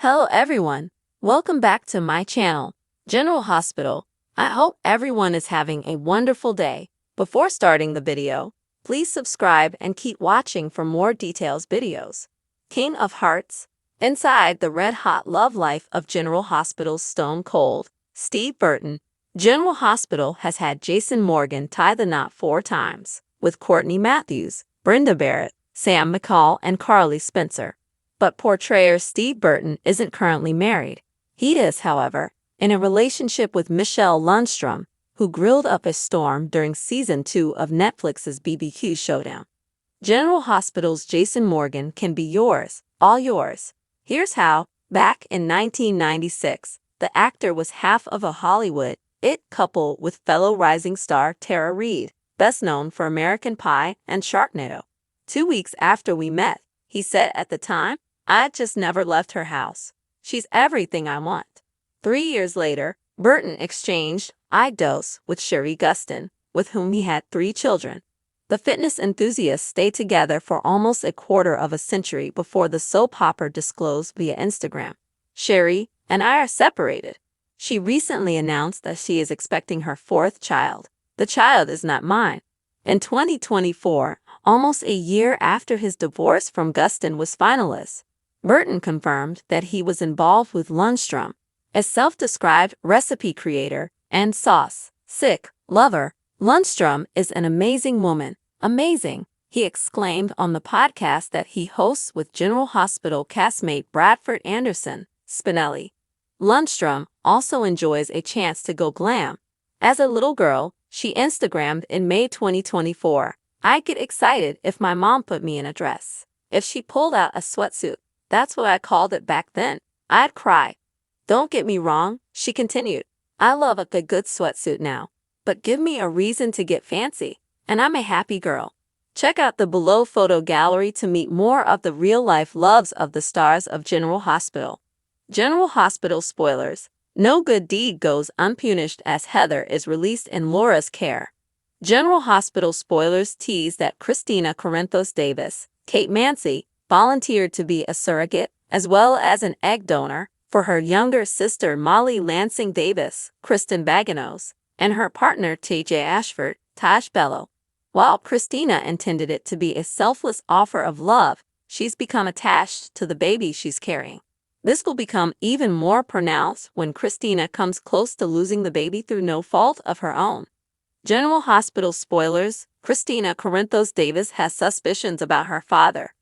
Hello everyone, welcome back to my channel, General Hospital. I hope everyone is having a wonderful day. Before starting the video, please subscribe and keep watching for more details videos. King of Hearts. Inside the red-hot love life of General Hospital's Stone Cold, Steve Burton, General Hospital has had Jason Morgan tie the knot 4 times, with Courtney Matthews, Brenda Barrett, Sam McCall, and Carly Spencer. But portrayer Steve Burton isn't currently married. He is, however, in a relationship with Michelle Lundstrom, who grilled up a storm during Season 2 of Netflix's BBQ Showdown. General Hospital's Jason Morgan can be yours, all yours. Here's how. Back in 1996, the actor was half of a Hollywood it couple with fellow rising star Tara Reid, best known for American Pie and Sharknado. 2 weeks after we met, he said at the time, "I'd just never left her house. She's everything I want." 3 years later, Burton exchanged I-dose with Sherry Gustin, with whom he had 3 children. The fitness enthusiasts stayed together for almost a quarter of a century before the soap opera disclosed via Instagram, "Sherry and I are separated." She recently announced that she is expecting her 4th child. "The child is not mine." In 2024, almost a year after his divorce from Gustin was finalized, Burton confirmed that he was involved with Lundstrom, a self-described recipe creator and sauce-sick lover. "Lundstrom is an amazing woman. Amazing," he exclaimed on the podcast that he hosts with General Hospital castmate Bradford Anderson Spinelli. Lundstrom also enjoys a chance to go glam. As a little girl, she Instagrammed in May 2024, "I'd get excited if my mom put me in a dress. If she pulled out a sweatsuit, that's what I called it back then. I'd cry." "Don't get me wrong," she continued, "I love a good sweatsuit now. But give me a reason to get fancy, and I'm a happy girl." Check out the below photo gallery to meet more of the real-life loves of the stars of General Hospital. General Hospital spoilers. No good deed goes unpunished as Heather is released in Laura's care. General Hospital spoilers tease that Christina Corinthos Davis, Kate Mansi, volunteered to be a surrogate as well as an egg donor for her younger sister Molly Lansing Davis, Kristen Baganos, and her partner TJ Ashford, Taj Bello. While Christina intended it to be a selfless offer of love, she's become attached to the baby she's carrying. This will become even more pronounced when Christina comes close to losing the baby through no fault of her own. General Hospital spoilers. Christina Corinthos Davis has suspicions about her father.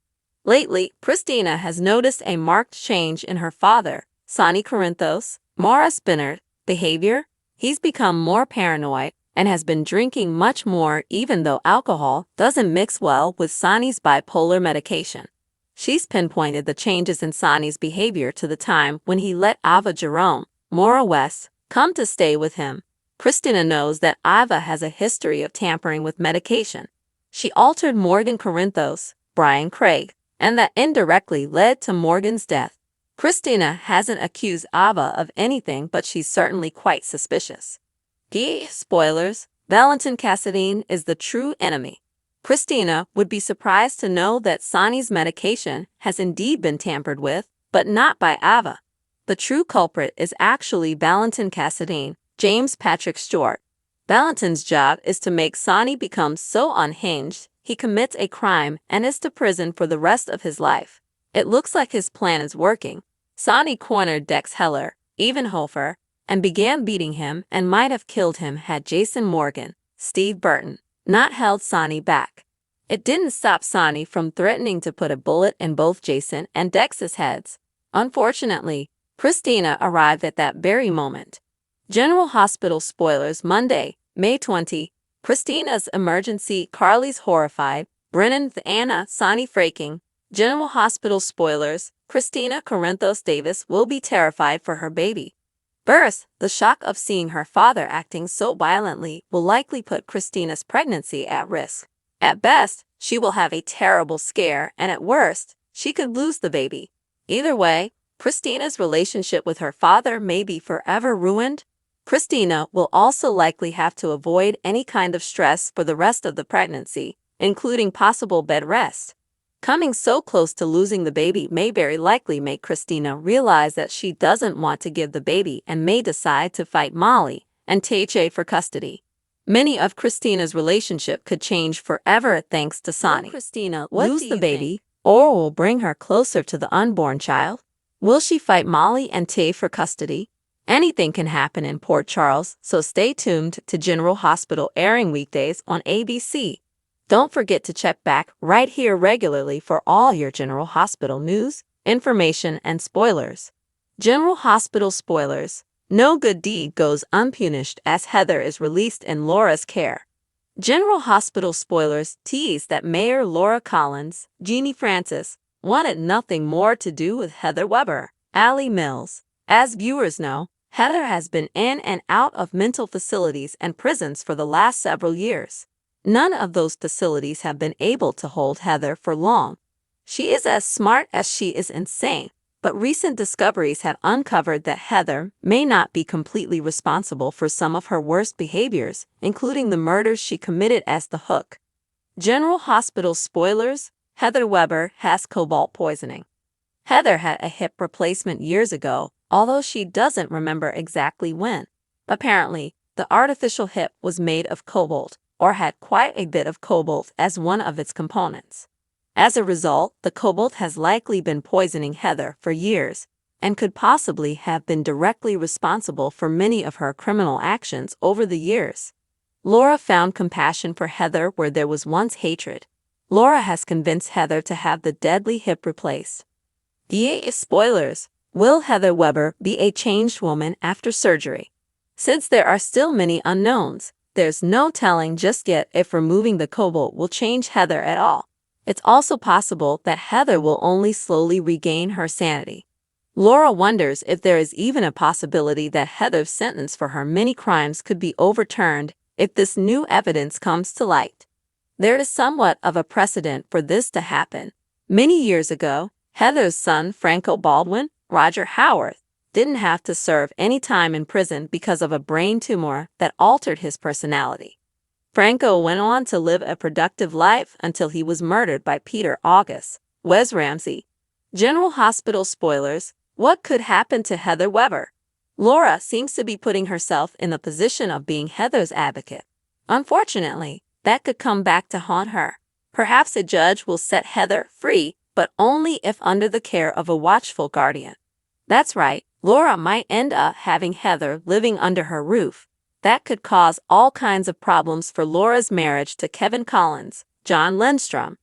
Lately, Christina has noticed a marked change in her father, Sonny Corinthos, Maura Spinnert, behavior. He's become more paranoid and has been drinking much more even though alcohol doesn't mix well with Sonny's bipolar medication. She's pinpointed the changes in Sonny's behavior to the time when he let Ava Jerome, Maura West, come to stay with him. Christina knows that Ava has a history of tampering with medication. She altered Morgan Corinthos, Brian Craig, and that indirectly led to Morgan's death. Christina hasn't accused Ava of anything, but she's certainly quite suspicious. Spoilers. Valentin Cassadine is the true enemy. Christina would be surprised to know that Sonny's medication has indeed been tampered with, but not by Ava. The true culprit is actually Valentin Cassadine, James Patrick Stewart. Valentin's job is to make Sonny become so unhinged he commits a crime and is to prison for the rest of his life. It looks like his plan is working. Sonny cornered Dex Heller, Evenhofer, and began beating him and might have killed him had Jason Morgan, Steve Burton, not held Sonny back. It didn't stop Sonny from threatening to put a bullet in both Jason and Dex's heads. Unfortunately, Christina arrived at that very moment. General Hospital spoilers. Monday, May 20. Christina's emergency. Carly's horrified. Brennan Anna Sonny freaking. General Hospital spoilers. Christina Corinthos Davis will be terrified for her baby. Birth. The shock of seeing her father acting so violently will likely put Christina's pregnancy at risk. At best, she will have a terrible scare, and at worst, she could lose the baby. Either way, Christina's relationship with her father may be forever ruined. Christina will also likely have to avoid any kind of stress for the rest of the pregnancy, including possible bed rest. Coming so close to losing the baby may very likely make Christina realize that she doesn't want to give the baby and may decide to fight Molly and Tay for custody. Many of Christina's relationship could change forever thanks to Sonny. Will Christina Lose the baby, or will bring her closer to the unborn child? Will she fight Molly and Tay for custody? Anything can happen in Port Charles, so stay tuned to General Hospital, airing weekdays on ABC. Don't forget to check back right here regularly for all your General Hospital news, information, and spoilers. General Hospital spoilers. No good deed goes unpunished as Heather is released in Laura's care. General Hospital spoilers tease that Mayor Laura Collins, Jeannie Francis, wanted nothing more to do with Heather Weber, Allie Mills. As viewers know, Heather has been in and out of mental facilities and prisons for the last several years. None of those facilities have been able to hold Heather for long. She is as smart as she is insane, but recent discoveries have uncovered that Heather may not be completely responsible for some of her worst behaviors, including the murders she committed as the hook. General Hospital spoilers. Heather Weber has cobalt poisoning. Heather had a hip replacement years ago, although she doesn't remember exactly when. Apparently, the artificial hip was made of cobalt, or had quite a bit of cobalt as one of its components. As a result, the cobalt has likely been poisoning Heather for years, and could possibly have been directly responsible for many of her criminal actions over the years. Laura found compassion for Heather where there was once hatred. Laura has convinced Heather to have the deadly hip replaced. BiG spoilers. Will Heather Weber be a changed woman after surgery? Since there are still many unknowns, there's no telling just yet if removing the cobalt will change Heather at all. It's also possible that Heather will only slowly regain her sanity. Laura wonders if there is even a possibility that Heather's sentence for her many crimes could be overturned if this new evidence comes to light. There is somewhat of a precedent for this to happen. Many years ago, Heather's son, Franco Baldwin, Roger Howarth, didn't have to serve any time in prison because of a brain tumor that altered his personality. Franco went on to live a productive life until he was murdered by Peter August, Wes Ramsey. General Hospital spoilers. What could happen to Heather Weber? Laura seems to be putting herself in the position of being Heather's advocate. Unfortunately, that could come back to haunt her. Perhaps a judge will set Heather free, but only if under the care of a watchful guardian. That's right, Laura might end up having Heather living under her roof. That could cause all kinds of problems for Laura's marriage to Kevin Collins, John Lindstrom.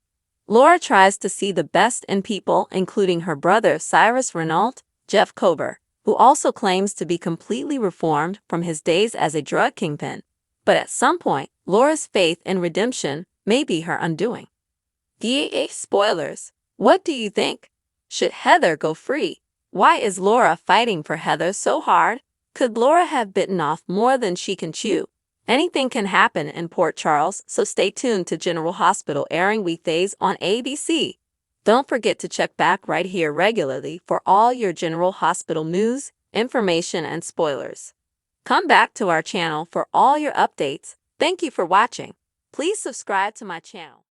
Laura tries to see the best in people, including her brother Cyrus Renault, Jeff Kober, who also claims to be completely reformed from his days as a drug kingpin. But at some point, Laura's faith in redemption may be her undoing. BiG spoilers. What do you think? Should Heather go free? Why is Laura fighting for Heather so hard? Could Laura have bitten off more than she can chew? Anything can happen in Port Charles, so stay tuned to General Hospital, airing weekdays on ABC. Don't forget to check back right here regularly for all your General Hospital news, information, and spoilers. Come back to our channel for all your updates. Thank you for watching. Please subscribe to my channel.